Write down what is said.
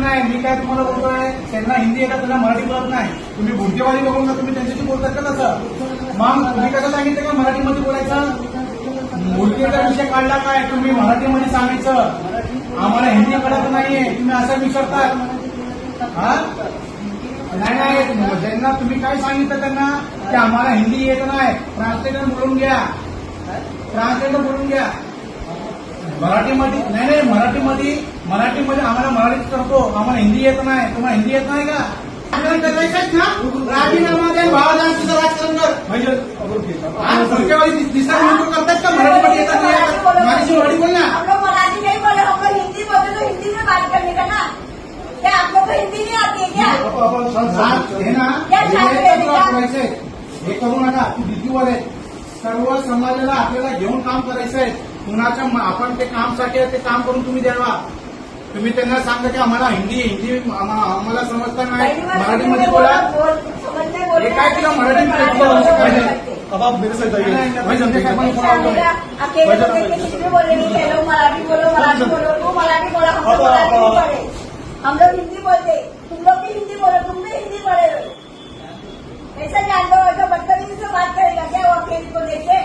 नाही, मी काय तुम्हाला बोलतोय, त्यांना हिंदी येतात, त्यांना मराठी बोलत नाही. तुम्ही भुंकेवाली बघून ना तुम्ही त्यांच्याशी बोलतात का तसं? मग तुम्ही कसं सांगितलं का मराठीमध्ये बोलायचं? मुलगीचा विषय काढला काय, तुम्ही मराठीमध्ये सांगायचं. आम्हाला हिंदी कळत नाहीये, तुम्ही असं विचारतात. हा नाही, ज्यांना तुम्ही काय सांगितलं त्यांना की आम्हाला हिंदी येत नाही, ट्रान्सलेटर बोलून घ्या, ट्रान्सलेटर बोलून घ्या. मराठीमध्ये नाही, मराठीमध्ये आम्हाला मराठीत करतो, आम्हाला हिंदी येत नाही. तुम्हाला हिंदी येत नाही का? करायचं ना, राजीनामा द्या, भावनांचं राजकारण कर. म्हणजे दिसा म्हणून करतात का मराठीमध्ये येतात नाही? माझी मराठी बोल ना. मराठी नहीं बोले, हम लोग हिंदी बोलते तो हिंदी में बात करने का ना. क्या आप लोग को हिंदी नहीं आती है क्या? हे ना, हे करू नका. तू भीतीवर आहे. सर्व समाजाला आपल्याला घेऊन काम करायचंय. कुणाच्या आपण ते कामसाठी ते काम करून तुम्ही द्यावा. तुम्ही त्यांना सांगा की आम्हाला हिंदी आम्हाला समजता नाही, मराठीमध्ये बोला. हे काय केलं मराठी अब आप मेरे साथ जाइए. अकेले हिंदी बोलेंगे, मराठी बोलो, मराठी बोलो, तू मराठी बोला, हम लोग मराठी नहीं पढ़े, हम लोग हिंदी बोलते, तुम लोग भी हिंदी बोलो, तुम भी हिंदी पढ़े. ऐसा जान लो, ऐसा बदतमीजी से बात करेगा क्या वो अकेले को देखे?